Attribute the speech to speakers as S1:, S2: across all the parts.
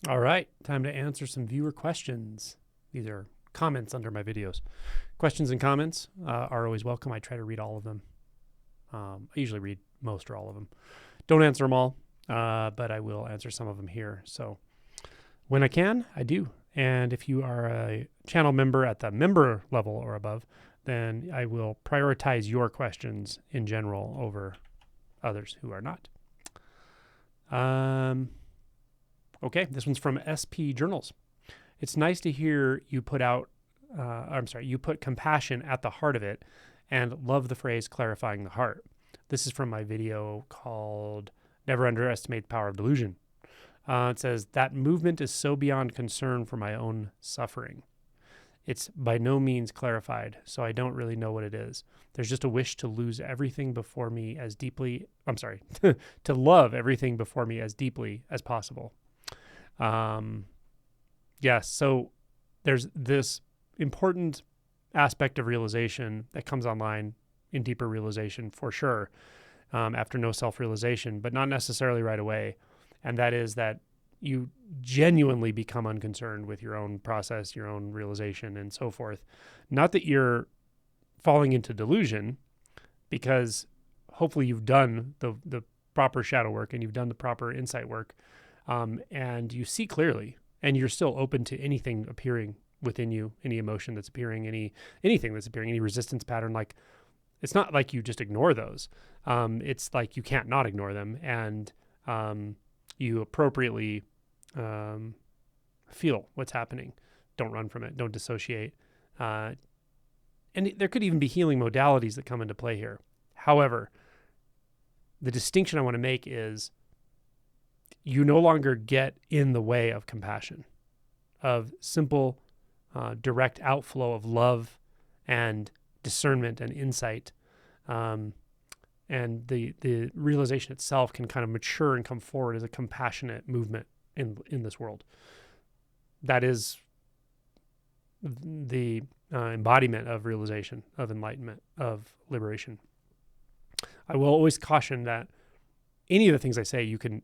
S1: All right, time to answer some viewer questions. These are comments under my videos. Questions and comments are always welcome. I try to read all of them. I usually read most or all of them. Don't answer them all, but I will answer some of them here. So when I can, I do. And if you are a channel member at the member level or above, then I will prioritize your questions in general over others who are not. Okay, this one's from SP Journals. It's nice to hear you put you put compassion at the heart of it, and love the phrase clarifying the heart. This is from my video called Never Underestimate the Power of Delusion. It says, that movement is so beyond concern for my own suffering. It's by no means clarified, so I don't really know what it is. There's just a wish to lose everything before me as deeply, to love everything before me as deeply as possible. Yes, so there's this important aspect of realization that comes online in deeper realization for sure, after no self-realization, but not necessarily right away. And that is that you genuinely become unconcerned with your own process, your own realization, and so forth. Not that you're falling into delusion, because hopefully you've done the proper shadow work and you've done the proper insight work, and you see clearly, and you're still open to anything appearing within you, any emotion that's appearing, anything that's appearing, any resistance pattern. Like, it's not like you just ignore those. It's like you can't not ignore them, and you appropriately feel what's happening. Don't run from it. Don't dissociate. And there could even be healing modalities that come into play here. However, the distinction I want to make is you no longer get in the way of compassion, of simple, direct outflow of love and discernment and insight. And the realization itself can kind of mature and come forward as a compassionate movement in this world. That is the embodiment of realization, of enlightenment, of liberation. I will always caution that any of the things I say, you can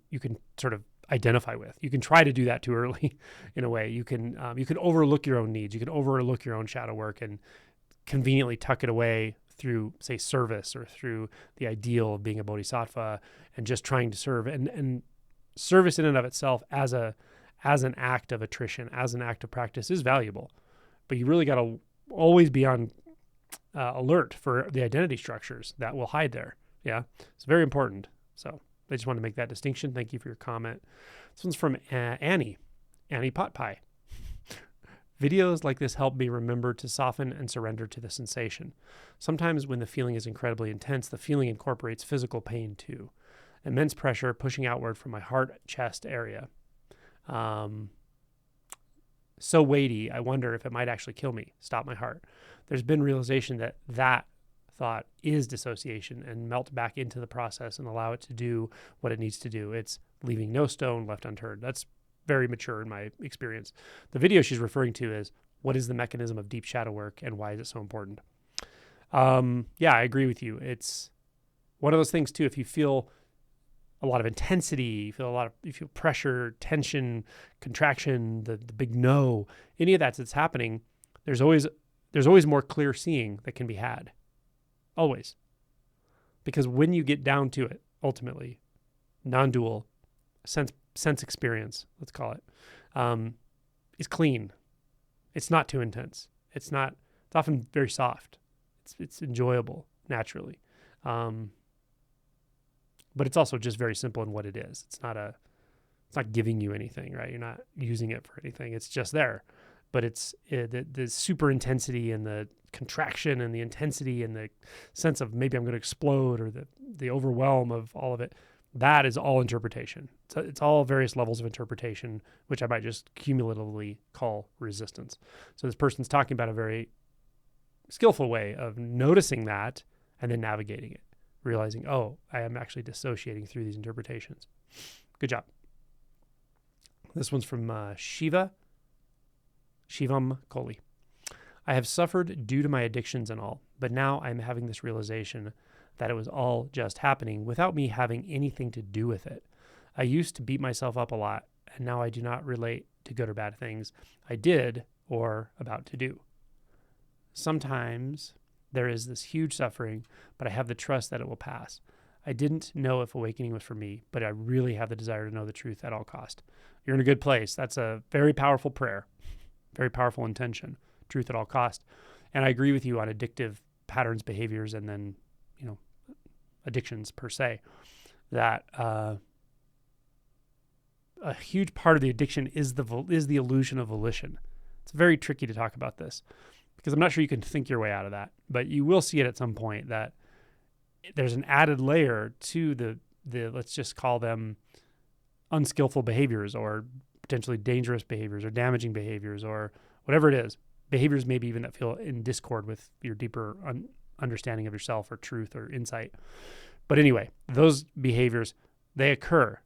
S1: sort of identify with. You can try to do that too early, in a way. You can overlook your own needs. You can overlook your own shadow work and conveniently tuck it away through, say, service, or through the ideal of being a bodhisattva and just trying to serve. And service in and of itself as an act of attrition, as an act of practice, is valuable. But you really got to always be on alert for the identity structures that will hide there. Yeah, it's very important. So I just want to make that distinction. Thank you for your comment. This one's from Annie Pot Pie. Videos like this help me remember to soften and surrender to the sensation. Sometimes when the feeling is incredibly intense, the feeling incorporates physical pain too. Immense pressure pushing outward from my heart, chest area. So weighty, I wonder if it might actually kill me, stop my heart. There's been realization that thought is dissociation, and melt back into the process and allow it to do what it needs to do. It's leaving no stone left unturned. That's very mature in my experience. The video she's referring to is, what is the mechanism of deep shadow work and why is it so important? Yeah, I agree with you. It's one of those things too. If you feel a lot of intensity, you feel pressure, tension, contraction, the big no, any of that's happening, there's always more clear seeing that can be had. Always. Because when you get down to it, ultimately, non-dual, sense experience, let's call it, is clean. It's not too intense. It's often very soft. It's enjoyable naturally. But it's also just very simple in what it is. It's not giving you anything, right? You're not using it for anything. It's just there. But it's the super intensity and the contraction and the intensity and the sense of maybe I'm going to explode, or the overwhelm of all of it. That is all interpretation. So it's all various levels of interpretation, which I might just cumulatively call resistance. So this person's talking about a very skillful way of noticing that and then navigating it, realizing, oh, I am actually dissociating through these interpretations. Good job. This one's from Shivam Kohli. I have suffered due to my addictions and all, but now I'm having this realization that it was all just happening without me having anything to do with it. I used to beat myself up a lot and now I do not relate to good or bad things I did or about to do. Sometimes there is this huge suffering, but I have the trust that it will pass. I didn't know if awakening was for me, but I really have the desire to know the truth at all cost. You're in a good place. That's a very powerful prayer, very powerful intention, truth at all cost. And I agree with you on addictive patterns, behaviors, and then, addictions per se, that a huge part of the addiction is the illusion of volition. It's very tricky to talk about this because I'm not sure you can think your way out of that, but you will see it at some point that there's an added layer to the let's just call them unskillful behaviors or potentially dangerous behaviors or damaging behaviors or whatever it is. Behaviors maybe even that feel in discord with your deeper understanding of yourself or truth or insight. But anyway, those behaviors, they occur.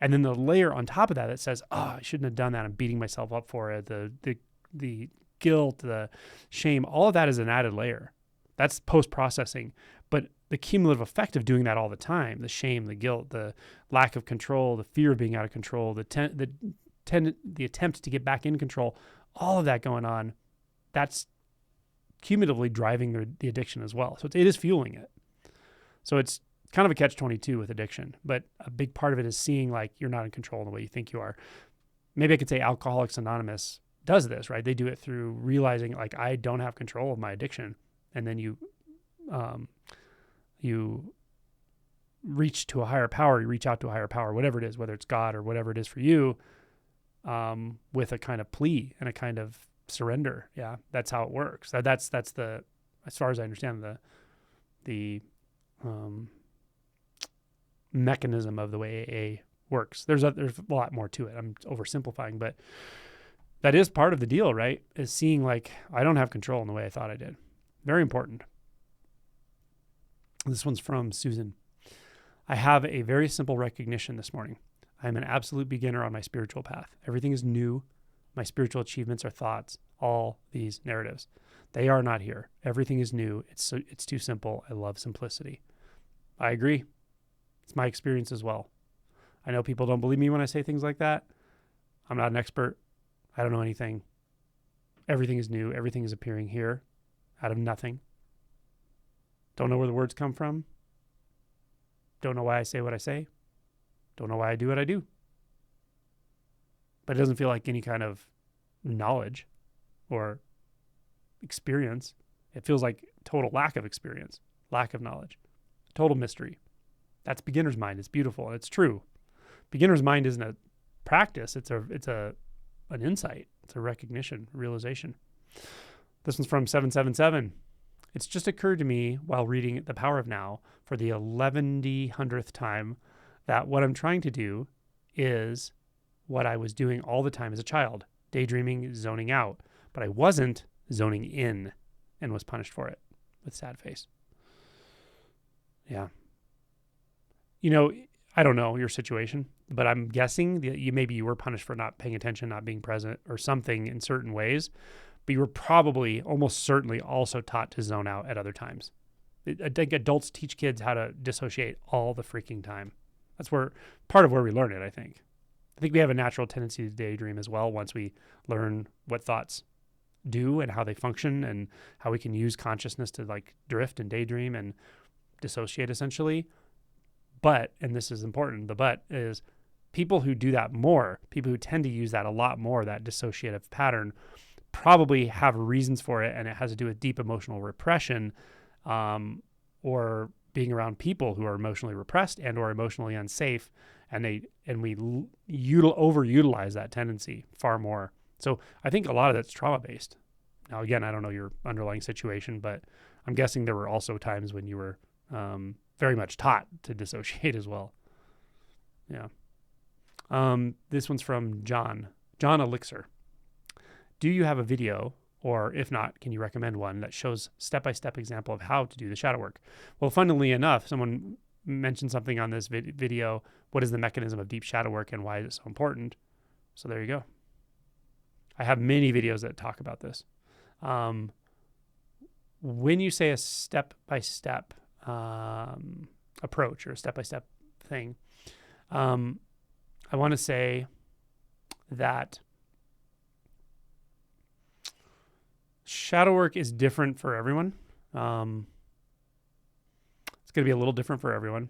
S1: And then the layer on top of that says, I shouldn't have done that. I'm beating myself up for it. The guilt, the shame, all of that is an added layer. That's post-processing. But the cumulative effect of doing that all the time, the shame, the guilt, the lack of control, the fear of being out of control, the attempt to get back in control, all of that going on, that's cumulatively driving the addiction as well. So it is fueling it. So it's kind of a catch-22 with addiction, but a big part of it is seeing like you're not in control in the way you think you are. Maybe I could say Alcoholics Anonymous does this, right? They do it through realizing like I don't have control of my addiction. And then you reach to a higher power, you reach out to a higher power, whatever it is, whether it's God or whatever it is for you, with a kind of plea and a kind of surrender. Yeah, that's how it works. That's the, as far as I understand, the mechanism of the way AA works. There's a lot more to it. I'm oversimplifying, but that is part of the deal, right? Is seeing like I don't have control in the way I thought I did. Very important. This one's from Susan. I have a very simple recognition this morning. I am an absolute beginner on my spiritual path. Everything is new. My spiritual achievements are thoughts, all these narratives. They are not here. Everything is new. It's too simple. I love simplicity. I agree. It's my experience as well. I know people don't believe me when I say things like that. I'm not an expert. I don't know anything. Everything is new. Everything is appearing here out of nothing. Don't know where the words come from. Don't know why I say what I say. Don't know why I do what I do. But it doesn't feel like any kind of knowledge or experience. It feels like total lack of experience, lack of knowledge, total mystery. That's beginner's mind. It's beautiful and it's true. Beginner's mind isn't a practice. It's an insight. It's a recognition, realization. This one's from 777. It's just occurred to me while reading The Power of Now for the 1100th time that what I'm trying to do is what I was doing all the time as a child, daydreaming, zoning out. But I wasn't zoning in and was punished for it with sad face. Yeah. I don't know your situation, but I'm guessing that maybe you were punished for not paying attention, not being present or something in certain ways, but you were probably almost certainly also taught to zone out at other times. I think adults teach kids how to dissociate all the freaking time. That's part of where we learn it, I think. I think we have a natural tendency to daydream as well once we learn what thoughts do and how they function and how we can use consciousness to like drift and daydream and dissociate essentially. But, and this is important, the but is people who do that more, people who tend to use that a lot more, that dissociative pattern, probably have reasons for it, and it has to do with deep emotional repression or being around people who are emotionally repressed and or emotionally unsafe, and we overutilize that tendency far more. So I think a lot of that's trauma-based. Now, again, I don't know your underlying situation, but I'm guessing there were also times when you were very much taught to dissociate as well. Yeah. This one's from John Elixir. Do you have a video, or if not, can you recommend one that shows step-by-step example of how to do the shadow work? Well, funnily enough, someone mentioned something on this video. What is the mechanism of deep shadow work and why is it so important? So there you go. I have many videos that talk about this. When you say a step-by-step approach or a step-by-step thing, I want to say that shadow work is different for everyone. It's going to be a little different for everyone.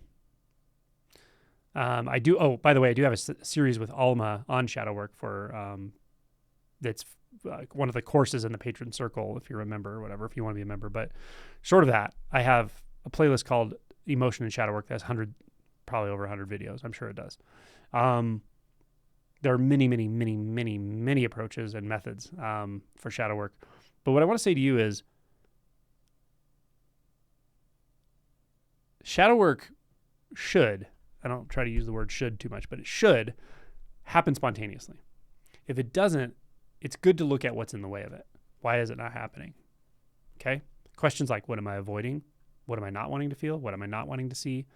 S1: By the way, I do have a series with Alma on shadow work for, that's one of the courses in the Patron Circle, if you remember, or whatever, if you want to be a member. But short of that, I have a playlist called Emotion and Shadow Work that has probably over 100 videos. I'm sure it does. There are many, many, many, many, many approaches and methods for shadow work. But what I want to say to you is shadow work should, I don't try to use the word should too much, but it should happen spontaneously. If it doesn't, it's good to look at what's in the way of it. Why is it not happening? Okay? Questions like, what am I avoiding? What am I not wanting to feel? What am I not wanting to see?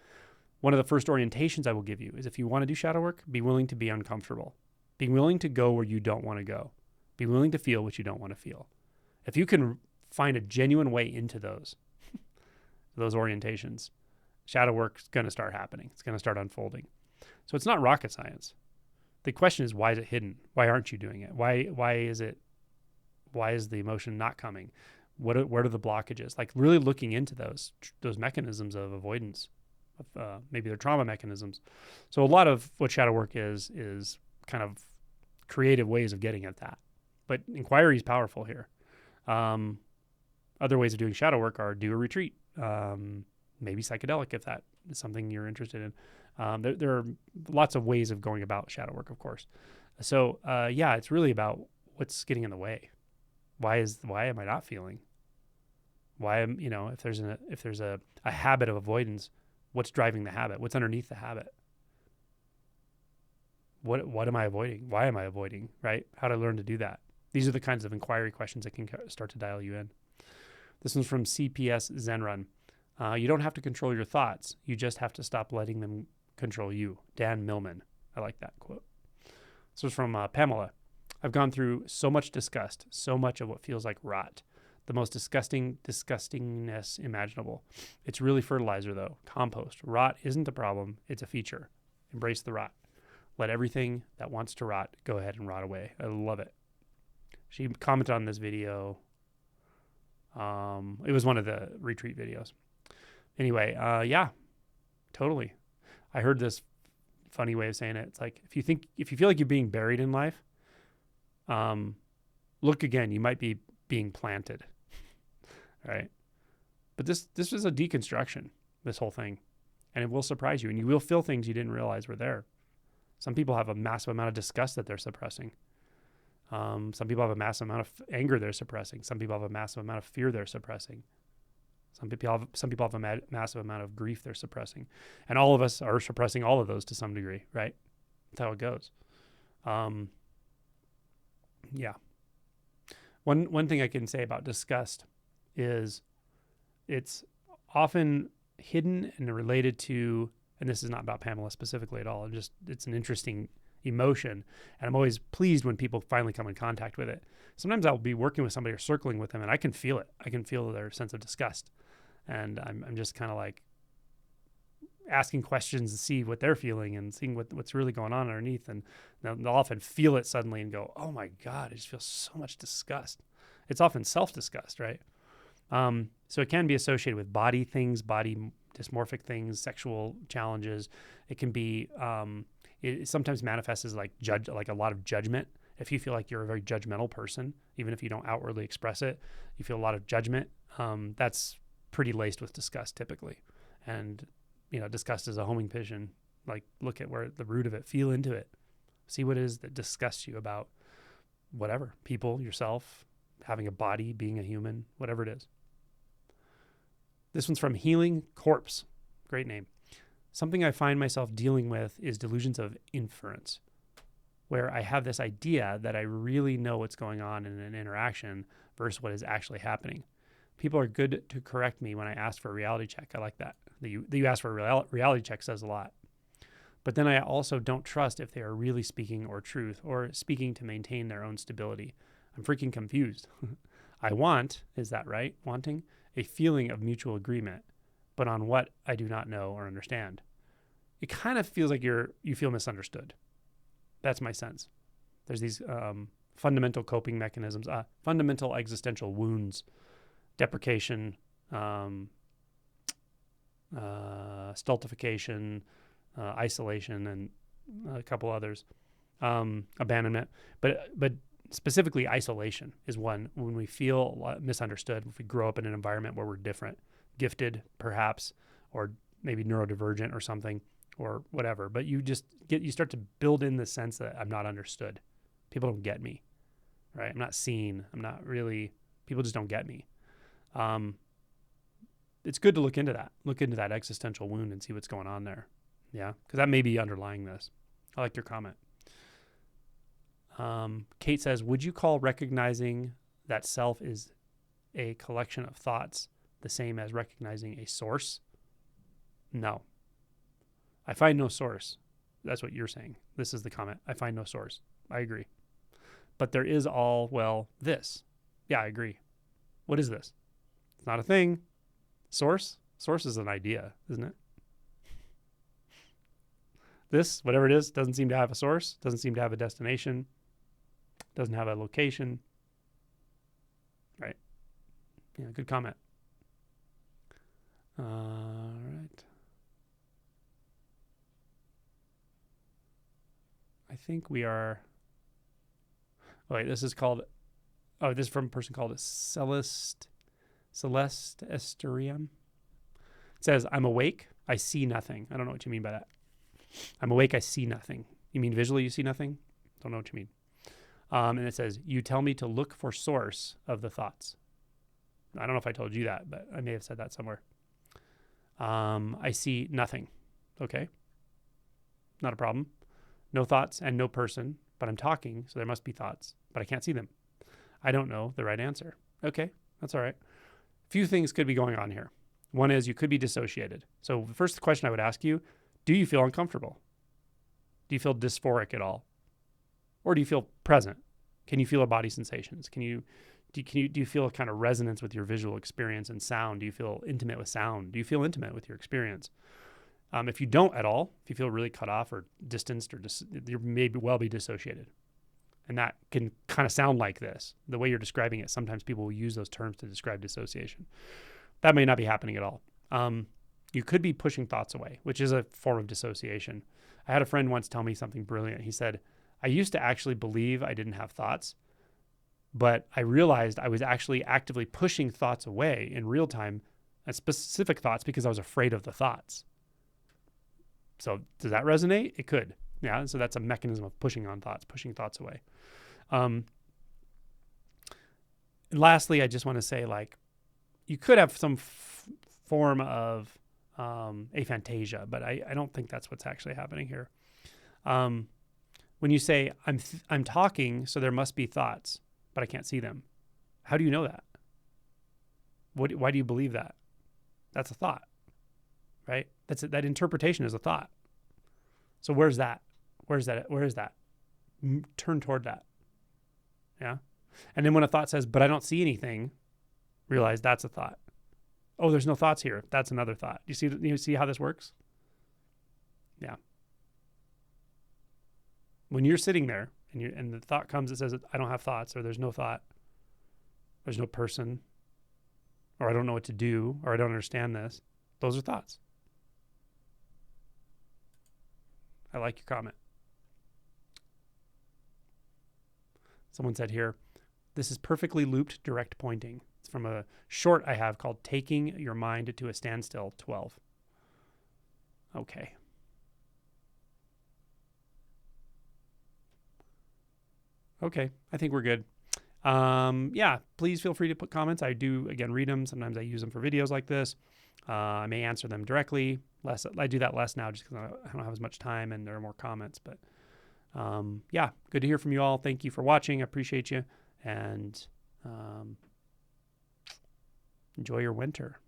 S1: One of the first orientations I will give you is if you want to do shadow work, be willing to be uncomfortable. Be willing to go where you don't want to go. Be willing to feel what you don't want to feel. If you can find a genuine way into those orientations, shadow work's going to start happening. It's going to start unfolding. So it's not rocket science. The question is, why is it hidden? Why aren't you doing it? Why is the emotion not coming? What are the blockages? Like really looking into those mechanisms of avoidance. Maybe they're trauma mechanisms. So a lot of what shadow work is kind of creative ways of getting at that. But inquiry is powerful here. Other ways of doing shadow work are do a retreat, maybe psychedelic if that is something you're interested in. There are lots of ways of going about shadow work, of course. So it's really about what's getting in the way. Why am I not feeling? Why am, if there's a habit of avoidance, what's driving the habit? What's underneath the habit? What am I avoiding? Why am I avoiding? Right? How do I learn to do that? These are the kinds of inquiry questions that can start to dial you in. This one's from CPS Zenrun. You don't have to control your thoughts. You just have to stop letting them control you. Dan Millman. I like that quote. This was from Pamela. I've gone through so much disgust, so much of what feels like rot. The most disgustingness imaginable. It's really fertilizer, though. Compost. Rot isn't a problem. It's a feature. Embrace the rot. Let everything that wants to rot go ahead and rot away. I love it. She commented on this video. It was one of the retreat videos. Anyway, totally. I heard this funny way of saying it. It's like, if you feel like you're being buried in life, look again. You might be being planted, right? But this is a deconstruction, this whole thing, and it will surprise you, and you will feel things you didn't realize were there. Some people have a massive amount of disgust that they're suppressing. Some people have a massive amount of anger they're suppressing. Some people have a massive amount of fear they're suppressing. Some people have a massive amount of grief they're suppressing. And all of us are suppressing all of those to some degree, right? That's how it goes. One thing I can say about disgust is it's often hidden and related to, and this is not about Pamela specifically at all, it's an interesting emotion, and I'm always pleased when people finally come in contact with it. Sometimes I'll be working with somebody or circling with them, and I can feel it. I can feel their sense of disgust, and I'm just kind of like asking questions to see what they're feeling and seeing what's really going on underneath, and they'll often feel it suddenly and go, oh my God, I just feel so much disgust. It's often self-disgust, right? So it can be associated with body things, body dysmorphic things, sexual challenges. It can be, it sometimes manifests as like a lot of judgment. If you feel like you're a very judgmental person, even if you don't outwardly express it, you feel a lot of judgment. That's pretty laced with disgust typically. And, disgust is a homing pigeon. Like, look at where the root of it, feel into it. See what it is that disgusts you about whatever, people, yourself, having a body, being a human, whatever it is. This one's from Healing Corpse. Great name. Something I find myself dealing with is delusions of inference, where I have this idea that I really know what's going on in an interaction versus what is actually happening. People are good to correct me when I ask for a reality check. I like that. That you ask for a reality check says a lot. But then I also don't trust if they are really speaking or truth or speaking to maintain their own stability. I'm freaking confused. I want, is that right? Wanting a feeling of mutual agreement, but on what I do not know or understand. It kind of feels like you feel misunderstood. That's my sense. There's these fundamental coping mechanisms, fundamental existential wounds, deprecation, stultification, isolation, and a couple others, abandonment. But specifically, isolation is one when we feel misunderstood. If we grow up in an environment where we're different, gifted perhaps, or maybe neurodivergent or something, or whatever. But you start to build in the sense that I'm not understood. People don't get me, right? I'm not seen. I'm not really. People just don't get me. It's good to look into that existential wound and see what's going on there. Yeah, because that may be underlying this. I like your comment. Kate says, would you call recognizing that self is a collection of thoughts the same as recognizing a source? No. I find no source. That's what you're saying. This is the comment. I find no source. I agree. But there is this. Yeah, I agree. What is this? It's not a thing. Source? Source is an idea, isn't it? This, whatever it is, doesn't seem to have a source, doesn't seem to have a destination, doesn't have a location. Right. Yeah, good comment. All right. I think we are... Oh, wait, this is from a person called Celeste Esterian. It says, I'm awake, I see nothing. I don't know what you mean by that. I'm awake, I see nothing. You mean visually you see nothing? Don't know what you mean. And it says, you tell me to look for source of the thoughts. I don't know if I told you that, but I may have said that somewhere. I see nothing. Okay. Not a problem. No thoughts and no person, but I'm talking, so there must be thoughts, but I can't see them. I don't know the right answer. Okay, that's all right. Few things could be going on here. One is you could be dissociated. So the first question I would ask you, do you feel uncomfortable? Do you feel dysphoric at all? Or do you feel present? Can you feel body sensations? Do you feel a kind of resonance with your visual experience and sound? Do you feel intimate with sound? Do you feel intimate with your experience? If you don't at all, if you feel really cut off or distanced, you may well be dissociated. And that can kind of sound like this. The way you're describing it, sometimes people will use those terms to describe dissociation. That may not be happening at all. You could be pushing thoughts away, which is a form of dissociation. I had a friend once tell me something brilliant. He said, I used to actually believe I didn't have thoughts, but I realized I was actually actively pushing thoughts away in real time, specific thoughts, because I was afraid of the thoughts. So does that resonate? It could. Yeah. So that's a mechanism of pushing thoughts away. And lastly, I just want to say, you could have some form of aphantasia, but I don't think that's what's actually happening here. When you say I'm talking, so there must be thoughts, but I can't see them. How do you know that? Why do you believe that? That's a thought, right? That interpretation is a thought. So where's that? Where is that? Turn toward that. Yeah. And then when a thought says, but I don't see anything, realize that's a thought. Oh, there's no thoughts here. That's another thought. You see how this works? Yeah. When you're sitting there and the thought comes that says, I don't have thoughts, or there's no thought, there's no person, or I don't know what to do, or I don't understand this, those are thoughts. I like your comment. Someone said here, this is perfectly looped direct pointing. It's from a short I have called Taking Your Mind to a Standstill 12. Okay. Okay, I think we're good. Yeah, please feel free to put comments. I do, again, read them. Sometimes I use them for videos like this. I may answer them directly. I do that less now just because I don't have as much time and there are more comments. But yeah, good to hear from you all. Thank you for watching. I appreciate you. And enjoy your winter.